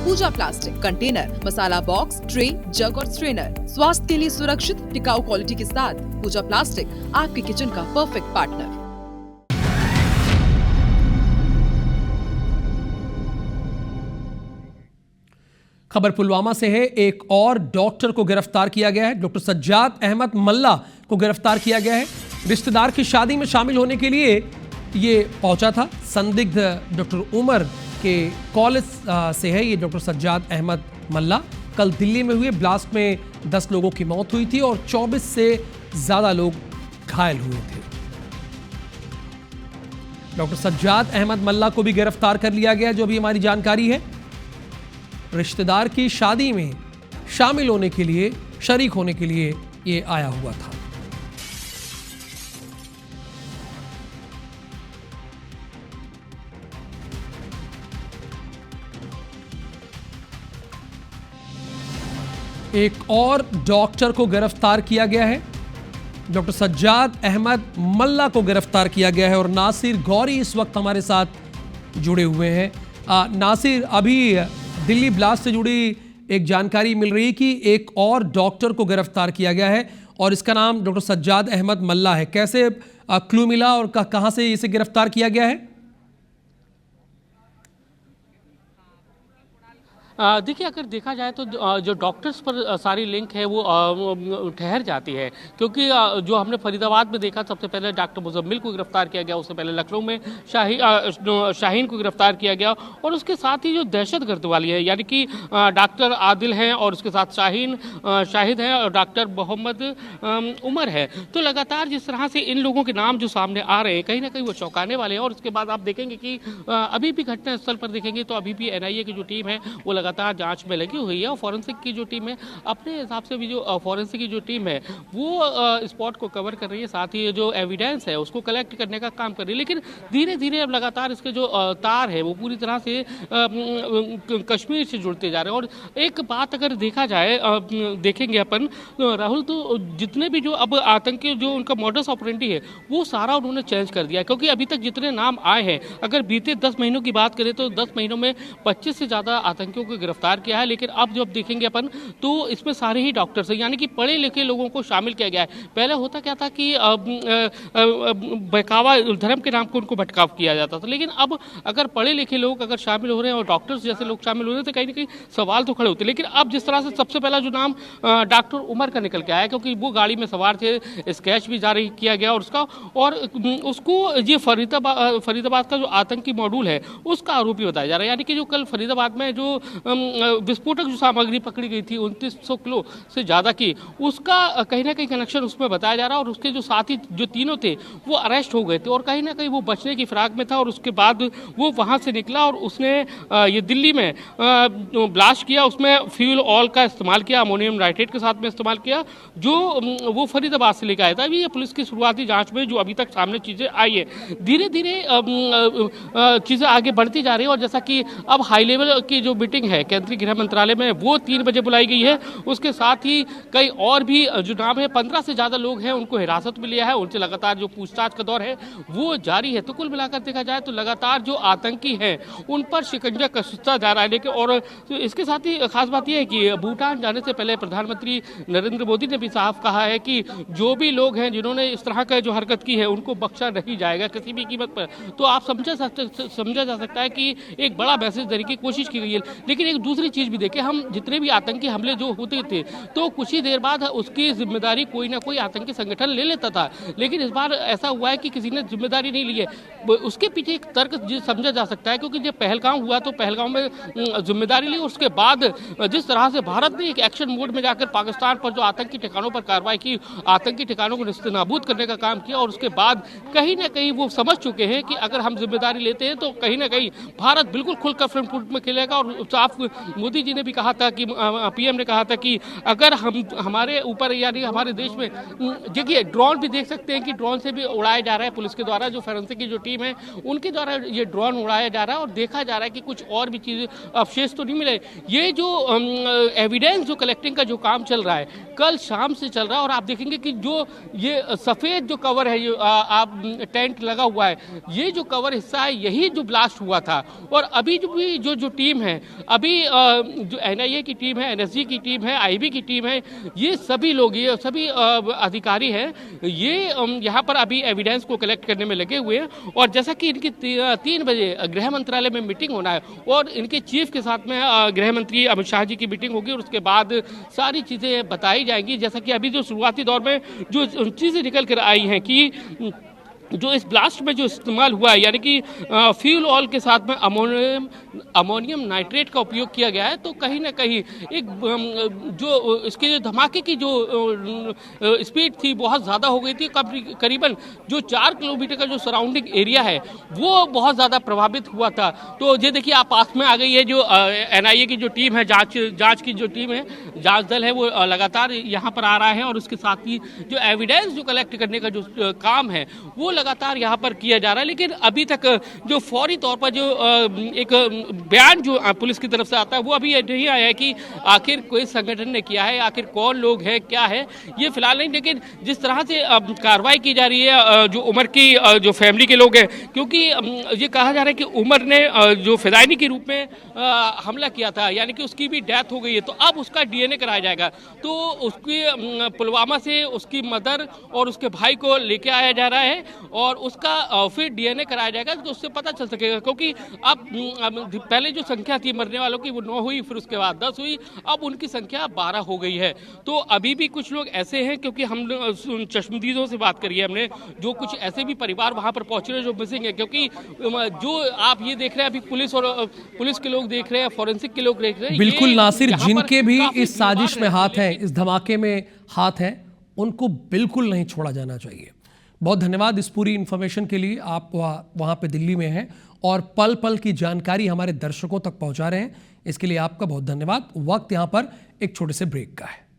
पूजा plastic container, मसाला box, tray, जग और strainer. स्वास्थ्य के लिए सुरक्षित टिकाऊ क्वालिटी के साथ पूजा प्लास्टिक आपके किचन का परफेक्ट पार्टनर। खबर पुलवामा से है। एक और डॉक्टर को गिरफ्तार किया गया है। डॉक्टर सज्जाद अहमद मल्ला को गिरफ्तार किया गया है। रिश्तेदार की शादी में शामिल होने के लिए ये पहुंचा था। संदिग्ध डॉक्टर उमर के कॉलेज से है ये डॉक्टर सज्जाद अहमद मल्ला। कल दिल्ली में हुए ब्लास्ट में 10 लोगों की मौत हुई थी और 24 से ज्यादा लोग घायल हुए थे। डॉक्टर सज्जाद अहमद मल्ला को भी गिरफ्तार कर लिया गया, जो भी हमारी जानकारी है। रिश्तेदार की शादी में शामिल होने के लिए, शरीक होने के लिए ये आया हुआ था। एक और डॉक्टर को गिरफ्तार किया गया है। डॉक्टर सज्जाद अहमद मल्ला को गिरफ्तार किया गया है और नासिर गौरी इस वक्त हमारे साथ जुड़े हुए हैं। नासिर, अभी दिल्ली ब्लास्ट से जुड़ी एक जानकारी मिल रही है कि एक और डॉक्टर को गिरफ्तार किया गया है और इसका नाम डॉक्टर सज्जाद अहमद मल्ला है। कैसे क्लू मिला और कहां से इसे गिरफ्तार किया गया है? देखिए, अगर देखा जाए तो जो डॉक्टर्स पर सारी लिंक है वो ठहर जाती है, क्योंकि जो हमने फरीदाबाद में देखा, सबसे पहले डॉक्टर मुजम्मिल को गिरफ्तार किया गया, उससे पहले लखनऊ में शाहीन को गिरफ्तार किया गया और उसके साथ ही जो दहशतगर्द वाली है, यानी कि डॉक्टर आदिल हैं और उसके साथ शाहिद हैं और डॉक्टर मोहम्मद उमर है। तो लगातार जिस तरह से इन लोगों के नाम जो सामने आ रहे हैं, कहीं ना कहीं वो चौंकाने वाले हैं। और उसके बाद आप देखेंगे कि अभी भी घटनास्थल पर देखेंगे तो अभी भी NIA की जो टीम है वो लगातार जांच में लगी हुई है और फॉरेंसिक की जो टीम है अपने हिसाब से भी, जो फॉरेंसिक की जो टीम है वो स्पॉट को कवर कर रही है, साथ ही जो एविडेंस है उसको कलेक्ट करने का काम कर रही है। लेकिन धीरे धीरे अब लगातार इसके जो तार है वो पूरी तरह से कश्मीर से जुड़ते जा रहे हैं। और एक बात अगर देखा जाए, देखेंगे अपन राहुल, तो जितने भी जो अब आतंकी जो उनका मॉडस ऑपरेंडी है वो सारा उन्होंने चेंज कर दिया, क्योंकि अभी तक जितने नाम आए हैं, अगर बीते 10 महीनों की बात करें तो 10 महीनों में 25 से ज़्यादा आतंकियों को गिरफ्तार किया है। लेकिन अब जब देखेंगे अपन तो इसमें सारे ही डॉक्टर्स हैं, यानी कि पढ़े लिखे लोगों को शामिल किया गया है। पहले होता क्या था कि बहकावा धर्म के नाम को उनको भटकाव किया जाता था, लेकिन अब अगर पढ़े लिखे लोग अगर शामिल हो रहे हैं और डॉक्टर्स जैसे लोग शामिल हो रहे हैं तो कहीं ना कहीं सवाल तो खड़े होते हैं। लेकिन अब जिस तरह से सबसे पहला जो नाम डॉक्टर उमर का निकल के आया, क्योंकि वो गाड़ी में सवार थे, स्केच भी जारी किया गया और उसको ये फरीदाबाद का जो आतंकी मॉड्यूल है उसका आरोपी बताया जा रहा है। यानी कि जो कल फरीदाबाद में जो विस्फोटक जो सामग्री पकड़ी गई थी 2900 किलो से ज़्यादा की, उसका कहीं ना कहीं कनेक्शन उसमें बताया जा रहा है। और उसके जो साथी जो तीनों थे वो अरेस्ट हो गए थे और कहीं ना कहीं वो बचने की फिराक में था और उसके बाद वो वहाँ से निकला और उसने ये दिल्ली में ब्लास्ट किया। उसमें फ्यूल ऑयल का इस्तेमाल किया, अमोनियम नाइट्रेट के साथ में इस्तेमाल किया, जो वो फरीदाबाद से लेकर आया था। अभी ये पुलिस की शुरुआती जाँच में जो अभी तक सामने चीज़ें आई है, धीरे धीरे चीज़ें आगे बढ़ती जा रही है। और जैसा कि अब हाई लेवल की जो मीटिंग है केंद्रीय गृह मंत्रालय में वो 3 बजे बुलाई गई है। उसके साथ ही कई और भी जो नाम है, 15 से ज़्यादा लोग हैं, उनको हिरासत में लिया है। उनसे लगातार जो पूछताछ का दौर है वो जारी है। तो कुल मिलाकर देखा जाए तो लगातार जो आतंकी हैं उन पर शिकंजा कसता जा रहा है। लेकिन और इसके साथ ही खास बात यह है कि भूटान जाने से पहले प्रधानमंत्री नरेंद्र मोदी ने भी साफ कहा है कि जो भी लोग हैं जिन्होंने इस तरह का जो हरकत की है उनको बख्शा नहीं जाएगा किसी भी कीमत पर। तो आप समझा जा सकता है कि एक बड़ा मैसेज देने की कोशिश की गई है। लेकिन एक दूसरी चीज़ भी देखें, हम जितने भी आतंकी हमले जो होते थे तो कुछ ही देर बाद उसकी जिम्मेदारी कोई ना कोई आतंकी संगठन ले लेता था। लेकिन इस बार ऐसा हुआ है कि किसी ने जिम्मेदारी नहीं ली है। उसके पीछे एक तर्क समझा जा सकता है, क्योंकि जब पहलगाम हुआ तो पहलगाम में जिम्मेदारी ली, उसके बाद जिस तरह से भारत ने एक एक्शन मोड में जाकर पाकिस्तान पर जो आतंकी ठिकानों पर कार्रवाई की, आतंकी ठिकानों को निस्तेनाबूद करने का काम किया, और उसके बाद कहीं ना कहीं वो समझ चुके हैं कि अगर हम जिम्मेदारी लेते हैं तो कहीं ना कहीं भारत बिल्कुल खुलकर फ्रंट फुट में खेलेगा। और साफ मोदी जी ने भी कहा था कि PM ने कहा था कि अगर हमारे ऊपर, यानी हमारे देश में, देखिए ड्रोन भी देख सकते हैं कि ड्रोन से भी उड़ाया जा रहा है पुलिस के द्वारा, जो फोरेंसिक की जो टीम है उनके द्वारा ये ड्रोन उड़ाया जा रहा है। और देखा जा रहा है कि कुछ और भी चीज़ें अवशेष तो नहीं मिले। ये जो एविडेंस जो कलेक्टिंग का जो काम चल रहा है कल शाम से चल रहा है। और आप देखेंगे कि जो ये सफ़ेद जो कवर है, ये आप टेंट लगा हुआ है, ये जो कवर हिस्सा है यही जो ब्लास्ट हुआ था। और अभी जो टीम है अभी जो NIA की टीम है, NSG की टीम है, IB की टीम है, ये सभी लोग, ये सभी अधिकारी हैं, ये यहाँ पर अभी एविडेंस को कलेक्ट करने में लगे हुए हैं। और जैसा कि इनकी 3 बजे गृह मंत्रालय में मीटिंग होना है और इनके चीफ के साथ में गृह मंत्री अमित शाह जी की मीटिंग होगी और उसके बाद सारी चीज़ें बताई जाएंगी। जैसा कि अभी जो शुरुआती दौर में जो चीज़ें निकल कर आई हैं कि जो इस ब्लास्ट में जो इस्तेमाल हुआ है, यानी कि फ्यूल ऑयल के साथ में अमोनियम नाइट्रेट का उपयोग किया गया है, तो कहीं ना कहीं एक जो इसके जो धमाके की जो स्पीड थी बहुत ज़्यादा हो गई थी। करीबन जो 4 किलोमीटर का जो सराउंडिंग एरिया है वो बहुत ज़्यादा प्रभावित हुआ था। तो ये देखिए आप पास में आ गई है जो NIA की जो टीम है, जांच की जो टीम है, जांच दल है, वो लगातार यहाँ पर आ रहा है और उसके साथ ही जो एविडेंस जो कलेक्ट करने का जो काम है वो लगातार यहाँ पर किया जा रहा है। लेकिन अभी तक जो फौरी तौर पर जो एक बयान जो पुलिस की तरफ से आता है वो अभी नहीं आया है कि आखिर कोई संगठन ने किया है, आखिर कौन लोग हैं, क्या है, ये फिलहाल नहीं। लेकिन जिस तरह से कार्रवाई की जा रही है जो उमर की जो फैमिली के लोग हैं, क्योंकि ये कहा जा रहा है कि उमर ने जो फिदायनी के रूप में हमला किया था, यानी कि उसकी भी डेथ हो गई है, तो अब उसका DNA कराया जाएगा। तो उसकी पुलवामा से उसकी मदर और उसके भाई को लेके आया जा रहा है और उसका फिर DNA कराया जाएगा, तो उससे पता चल सकेगा। क्योंकि अब पहले जो संख्या थी मरने वालों की वो 9 हुई, फिर उसके बाद 10 हुई, अब उनकी संख्या 12 हो गई है। तो अभी भी कुछ लोग ऐसे हैं, क्योंकि हम चश्मदीदों से बात करी है हमने, जो कुछ ऐसे भी परिवार वहां पर पहुंच रहे हैं जो मिसिंग है। क्योंकि जो आप ये देख रहे हैं अभी पुलिस के लोग देख रहे हैं, फॉरेंसिक के लोग देख रहे हैं, बिल्कुल नासिर, जिनके भी इस साजिश में हाथ है, इस धमाके में हाथ है, उनको बिल्कुल नहीं छोड़ा जाना चाहिए। बहुत धन्यवाद इस पूरी इन्फॉर्मेशन के लिए। आप वहाँ पे दिल्ली में हैं और पल पल की जानकारी हमारे दर्शकों तक पहुँचा रहे हैं, इसके लिए आपका बहुत धन्यवाद। वक्त यहाँ पर एक छोटे से ब्रेक का है।